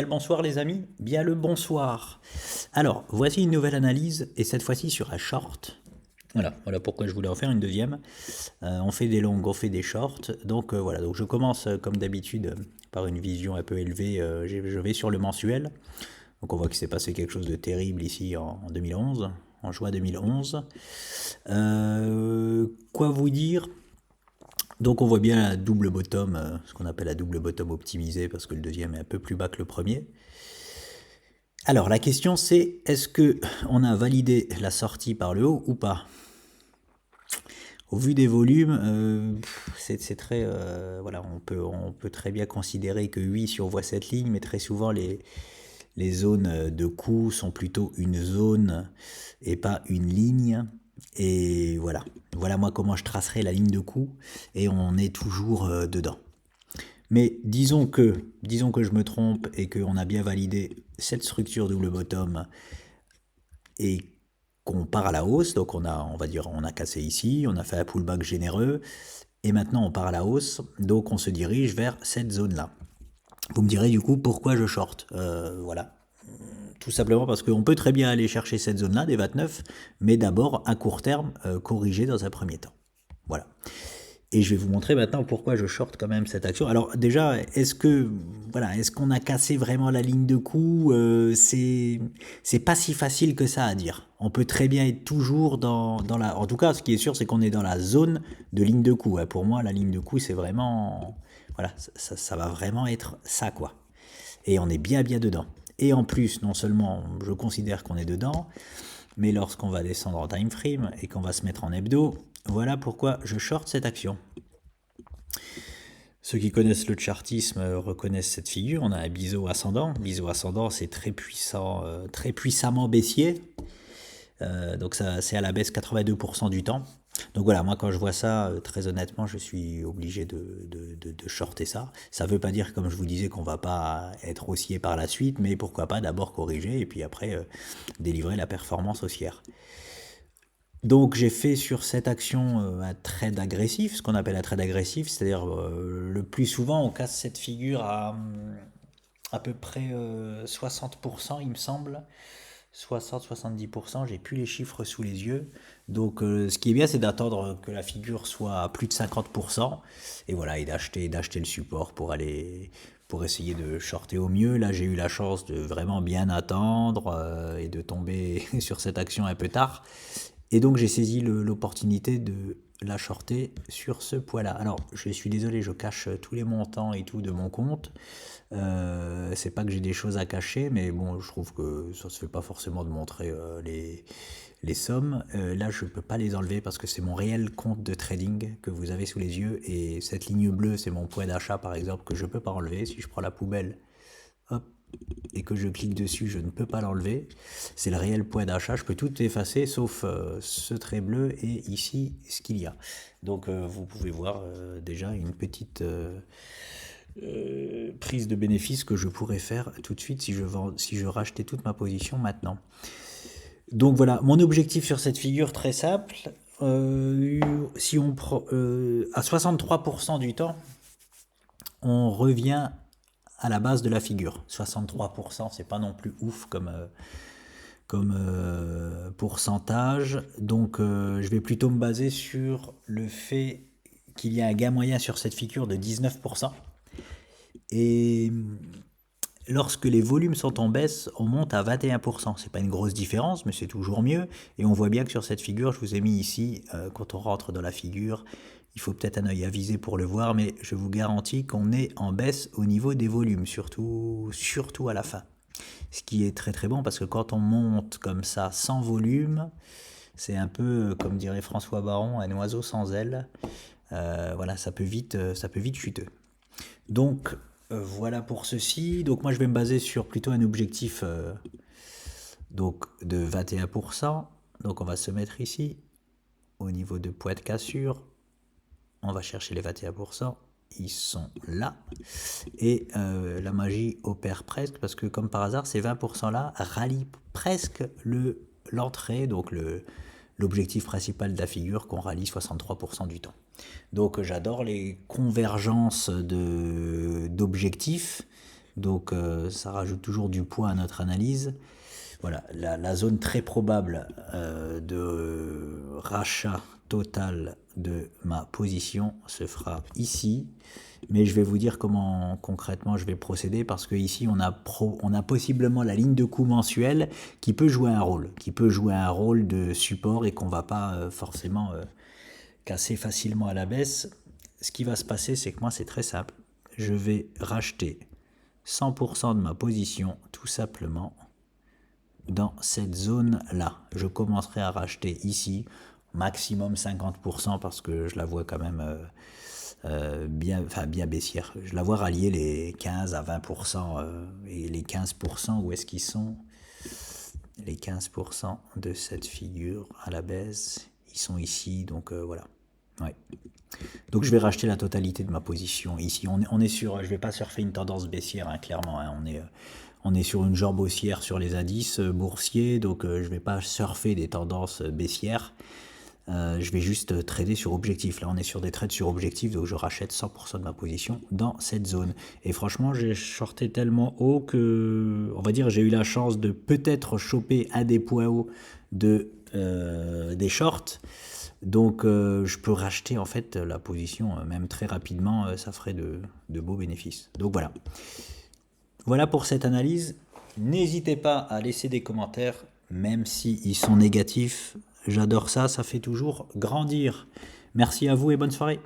Bien le bonsoir les amis, bien le bonsoir. Alors, voici une nouvelle analyse, et cette fois-ci sur un short. Voilà pourquoi je voulais en faire une deuxième. On fait des longues, on fait des shorts. Donc voilà, donc je commence comme d'habitude par une vision un peu élevée. Je vais sur le mensuel. Donc on voit qu'il s'est passé quelque chose de terrible ici en 2011, en juin 2011. Quoi vous dire? Donc on voit bien la double bottom, ce qu'on appelle la double bottom optimisée, parce que le deuxième est un peu plus bas que le premier. Alors la question c'est, est-ce que on a validé la sortie par le haut ou pas? Au vu des volumes, c'est très, voilà, on peut très bien considérer que oui, si on voit cette ligne, mais très souvent les zones de coup sont plutôt une zone et pas une ligne. Et voilà moi comment je tracerai la ligne de coup, et on est toujours dedans. Mais disons que je me trompe et qu'on a bien validé cette structure double bottom et qu'on part à la hausse. Donc on va dire, on a cassé ici, on a fait un pullback généreux et maintenant on part à la hausse. Donc on se dirige vers cette zone-là. Vous me direz du coup pourquoi je short. Voilà. Tout simplement parce qu'on peut très bien aller chercher cette zone-là, des 29, mais d'abord à court terme, corriger dans un premier temps. Voilà. Et je vais vous montrer maintenant pourquoi je short quand même cette action. Alors déjà, est-ce qu'on a cassé vraiment la ligne de coup? C'est pas si facile que ça à dire. On peut très bien être toujours dans la... En tout cas, ce qui est sûr, c'est qu'on est dans la zone de ligne de coup. Pour moi, la ligne de coup, c'est vraiment... Voilà, ça va vraiment être ça, quoi. Et on est bien dedans. Et en plus, non seulement je considère qu'on est dedans, mais lorsqu'on va descendre en time frame et qu'on va se mettre en hebdo, voilà pourquoi je short cette action. Ceux qui connaissent le chartisme reconnaissent cette figure. On a un biseau ascendant. Biseau ascendant, c'est très puissant, très puissamment baissier. Donc ça, c'est à la baisse 82% du temps. Donc voilà, moi quand je vois ça, très honnêtement, je suis obligé de shorter ça. Ça ne veut pas dire, comme je vous disais, qu'on ne va pas être haussier par la suite, mais pourquoi pas d'abord corriger et puis après délivrer la performance haussière. Donc j'ai fait sur cette action un trade agressif, ce qu'on appelle un trade agressif, c'est-à-dire le plus souvent on casse cette figure à peu près 60%, il me semble. 60-70%, j'ai plus les chiffres sous les yeux. Donc ce qui est bien, c'est d'attendre que la figure soit à plus de 50%, et voilà, et d'acheter le support pour essayer de shorter au mieux. Là, j'ai eu la chance de vraiment bien attendre et de tomber sur cette action un peu tard. Et donc j'ai saisi l'opportunité de la shorter sur ce poids-là. Alors je suis désolé, je cache tous les montants et tout de mon compte. C'est pas que j'ai des choses à cacher, mais bon, je trouve que ça se fait pas forcément de montrer les sommes. Là, je peux pas les enlever parce que c'est mon réel compte de trading que vous avez sous les yeux, et cette ligne bleue, c'est mon point d'achat par exemple, que je peux pas enlever. Si je prends la poubelle, hop, et que je clique dessus, je ne peux pas l'enlever. C'est le réel point d'achat. Je peux tout effacer sauf ce trait bleu et ici ce qu'il y a. Donc vous pouvez voir déjà une petite prise de bénéfice que je pourrais faire tout de suite si je rachetais toute ma position maintenant. Donc voilà, mon objectif sur cette figure très simple. Si on prend à 63% du temps, on revient à la base de la figure. 63%, c'est pas non plus ouf comme pourcentage. Donc je vais plutôt me baser sur le fait qu'il y a un gain moyen sur cette figure de 19%. Et lorsque les volumes sont en baisse, on monte à 21%. C'est pas une grosse différence, mais c'est toujours mieux. Et on voit bien que sur cette figure, je vous ai mis ici, quand on rentre dans la figure, il faut peut-être un œil avisé pour le voir, mais je vous garantis qu'on est en baisse au niveau des volumes, surtout à la fin. Ce qui est très très bon, parce que quand on monte comme ça sans volume, c'est un peu, comme dirait François Baron, un oiseau sans ailes. Voilà, ça peut vite chuter. Donc voilà pour ceci. Donc moi je vais me baser sur plutôt un objectif donc de 21%. Donc on va se mettre ici au niveau de poids de cassure. On va chercher les 21%. Ils sont là. Et la magie opère presque, parce que comme par hasard, ces 20% là rallient presque l'entrée, donc l'objectif principal de la figure, qu'on rallie 63% du temps. Donc j'adore les convergences d'objectifs, Donc ça rajoute toujours du poids à notre analyse. Voilà, la zone très probable de rachat total de ma position se fera ici. Mais je vais vous dire comment concrètement je vais procéder, parce que ici on a possiblement la ligne de coût mensuelle qui peut jouer un rôle, de support, et qu'on va pas forcément casser facilement à la baisse. Ce qui va se passer, c'est que moi c'est très simple. Je vais racheter 100% de ma position tout simplement dans cette zone-là. Je commencerai à racheter ici, maximum 50%, parce que je la vois quand même bien baissière. Je la vois rallier les 15 à 20%, et les 15%, où est-ce qu'ils sont? Les 15% de cette figure à la baisse, ils sont ici, donc voilà. Ouais. Donc je vais racheter la totalité de ma position ici. On est sur, je vais pas surfer une tendance baissière, hein, clairement. Hein. On est sur une jambe haussière sur les indices boursiers, donc je vais pas surfer des tendances baissières. Je vais juste trader sur objectif. Là, on est sur des trades sur objectif, donc je rachète 100% de ma position dans cette zone. Et franchement, j'ai shorté tellement haut que, on va dire, j'ai eu la chance de peut-être choper un des points hauts des shorts. Donc je peux racheter en fait la position même très rapidement, ça ferait de beaux bénéfices. Donc voilà. Voilà pour cette analyse. N'hésitez pas à laisser des commentaires, même s'ils sont négatifs. J'adore ça, ça fait toujours grandir. Merci à vous et bonne soirée.